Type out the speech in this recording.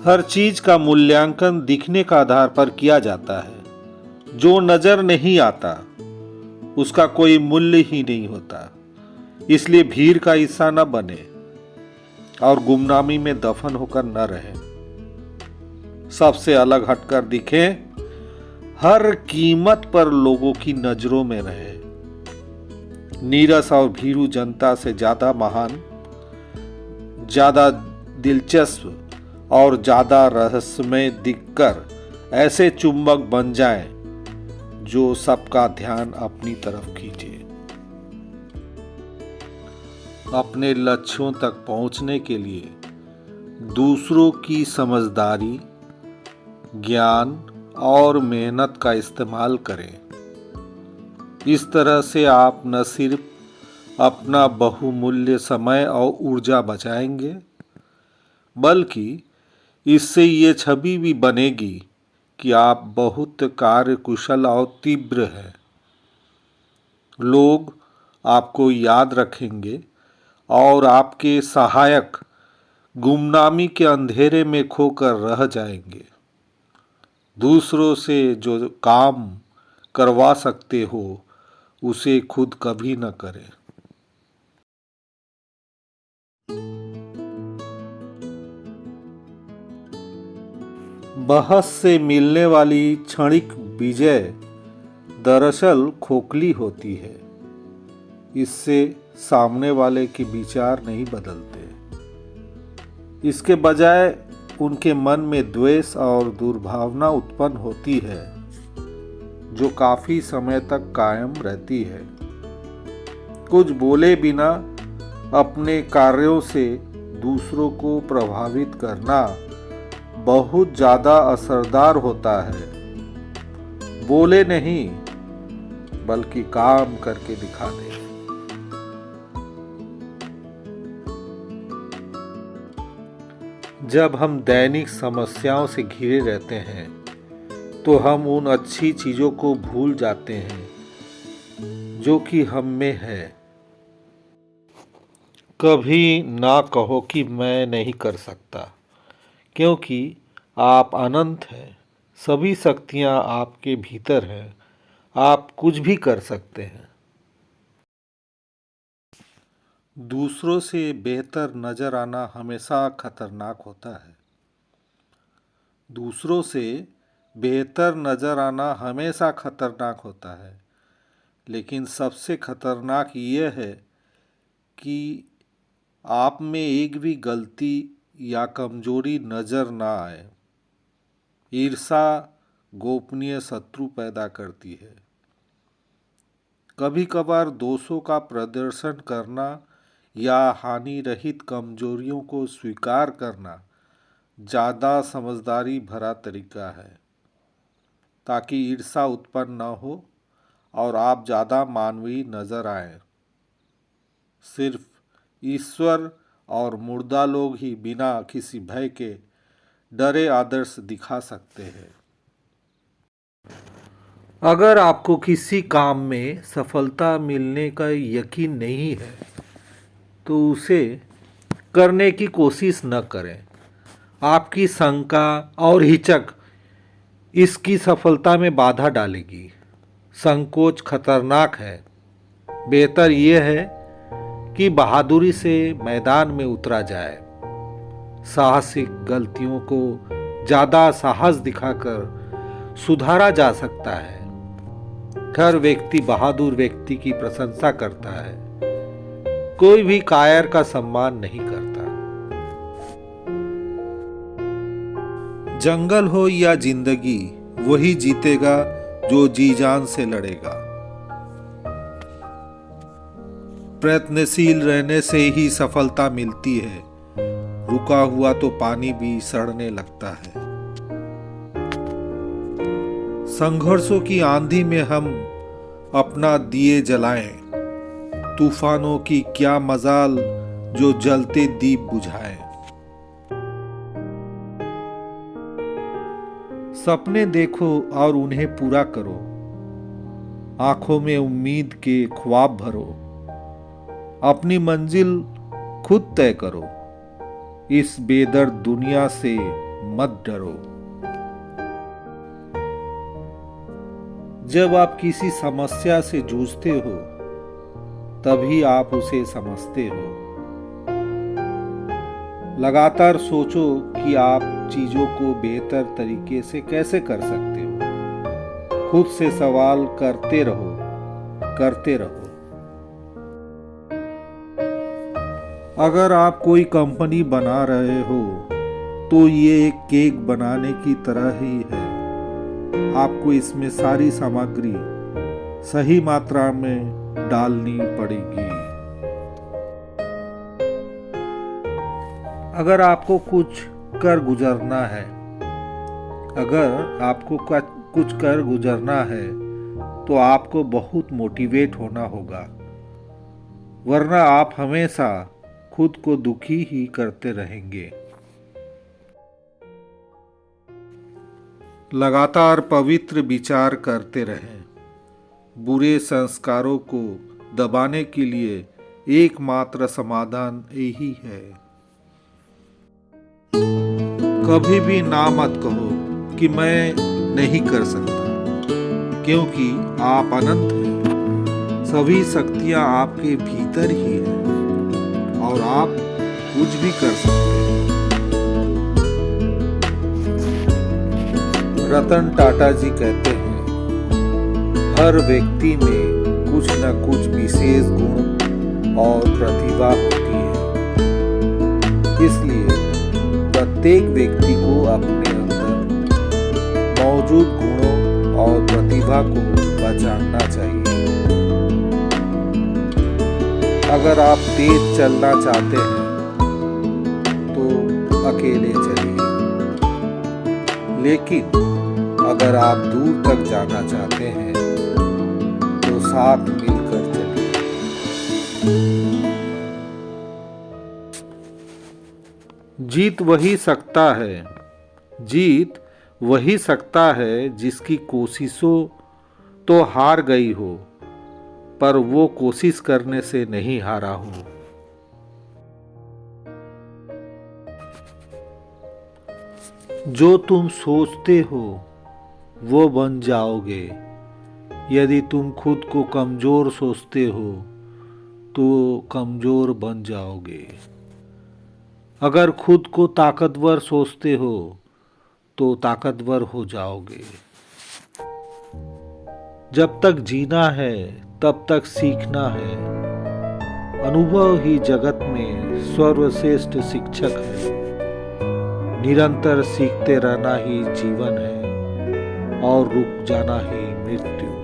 हर चीज का मूल्यांकन दिखने का आधार पर किया जाता है। जो नजर नहीं आता उसका कोई मूल्य ही नहीं होता। इसलिए भीड़ का हिस्सा न बने और गुमनामी में दफन होकर न रहे। सबसे अलग हटकर दिखे, हर कीमत पर लोगों की नजरों में रहे। नीरस और भीरू जनता से ज्यादा महान, ज्यादा दिलचस्प और ज्यादा रहस्यमय दिखकर ऐसे चुंबक बन जाएं जो सबका ध्यान अपनी तरफ खींचे। अपने लक्ष्यों तक पहुंचने के लिए दूसरों की समझदारी, ज्ञान और मेहनत का इस्तेमाल करें। इस तरह से आप न सिर्फ अपना बहुमूल्य समय और ऊर्जा बचाएंगे, बल्कि इससे ये छवि भी बनेगी कि आप बहुत कार्यकुशल और तीव्र हैं। लोग आपको याद रखेंगे और आपके सहायक गुमनामी के अंधेरे में खोकर रह जाएंगे। दूसरों से जो काम करवा सकते हो उसे खुद कभी न करें। बहस से मिलने वाली क्षणिक विजय दरअसल खोखली होती है। इससे सामने वाले के विचार नहीं बदलते। इसके बजाय उनके मन में द्वेष और दुर्भावना उत्पन्न होती है, जो काफी समय तक कायम रहती है। कुछ बोले बिना अपने कार्यों से दूसरों को प्रभावित करना बहुत ज्यादा असरदार होता है। बोले नहीं, बल्कि काम करके दिखा दे। जब हम दैनिक समस्याओं से घिरे रहते हैं तो हम उन अच्छी चीजों को भूल जाते हैं जो कि हम में है। कभी ना कहो कि मैं नहीं कर सकता, क्योंकि आप अनंत हैं। सभी शक्तियां आपके भीतर हैं। आप कुछ भी कर सकते हैं। दूसरों से बेहतर नजर आना हमेशा खतरनाक होता है। दूसरों से बेहतर नजर आना हमेशा खतरनाक होता है, लेकिन सबसे खतरनाक यह है कि आप में एक भी गलती या कमजोरी नजर ना आए। ईर्ष्या गोपनीय शत्रु पैदा करती है। कभी कभार दोषों का प्रदर्शन करना या हानि रहित कमजोरियों को स्वीकार करना ज़्यादा समझदारी भरा तरीका है, ताकि ईर्ष्या उत्पन्न न हो और आप ज़्यादा मानवीय नजर आएं। सिर्फ ईश्वर और मुर्दा लोग ही बिना किसी भय के डरे आदर्श दिखा सकते हैं। अगर आपको किसी काम में सफलता मिलने का यकीन नहीं है तो उसे करने की कोशिश न करें। आपकी शंका और हिचक इसकी सफलता में बाधा डालेगी। संकोच खतरनाक है। बेहतर यह है कि बहादुरी से मैदान में उतरा जाए। साहसिक गलतियों को ज़्यादा साहस दिखाकर सुधारा जा सकता है। हर व्यक्ति बहादुर व्यक्ति की प्रशंसा करता है, कोई भी कायर का सम्मान नहीं करता। जंगल हो या जिंदगी, वही जीतेगा जो जी जान से लड़ेगा। प्रयत्नशील रहने से ही सफलता मिलती है। रुका हुआ तो पानी भी सड़ने लगता है। संघर्षों की आंधी में हम अपना दिए जलाएं। तूफानों की क्या मजाल जो जलते दीप बुझाएं। सपने देखो और उन्हें पूरा करो। आंखों में उम्मीद के ख्वाब भरो। अपनी मंजिल खुद तय करो। इस बेदर्द दुनिया से मत डरो। जब आप किसी समस्या से जूझते हो तभी आप उसे समझते हो। लगातार सोचो कि आप चीजों को बेहतर तरीके से कैसे कर सकते हो। खुद से सवाल करते रहो, करते रहो। अगर आप कोई कंपनी बना रहे हो तो ये एक केक बनाने की तरह ही है। आपको इसमें सारी सामग्री सही मात्रा में डालनी पड़ेगी। अगर आपको कुछ कर गुजरना है, तो आपको बहुत मोटिवेट होना होगा, वरना आप हमेशा खुद को दुखी ही करते रहेंगे। लगातार पवित्र विचार करते रहें। बुरे संस्कारों को दबाने के लिए एकमात्र समाधान यही है। कभी भी ना मत कहो कि मैं नहीं कर सकता, क्योंकि आप अनंत हैं। सभी शक्तियां आपके भीतर ही हैं और आप कुछ भी कर सकते हैं। रतन टाटा जी कहते हैं, हर व्यक्ति में कुछ न कुछ विशेष गुण और प्रतिभा होती है। इसलिए प्रत्येक व्यक्ति को अपने अंदर मौजूद गुणों और प्रतिभा को पहचानना चाहिए। अगर आप तेज चलना चाहते हैं तो अकेले चलिए, लेकिन अगर आप दूर तक जाना चाहते हैं तो साथ मिलकर चलिए। जीत वही सकता है जिसकी कोशिशों तो हार गई हो, पर वो कोशिश करने से नहीं हारा हो। जो तुम सोचते हो वो बन जाओगे। यदि तुम खुद को कमजोर सोचते हो तो कमजोर बन जाओगे। अगर खुद को ताकतवर सोचते हो तो ताकतवर हो जाओगे। जब तक जीना है तब तक सीखना है। अनुभव ही जगत में सर्वश्रेष्ठ शिक्षक है। निरंतर सीखते रहना ही जीवन है और रुक जाना ही मृत्यु।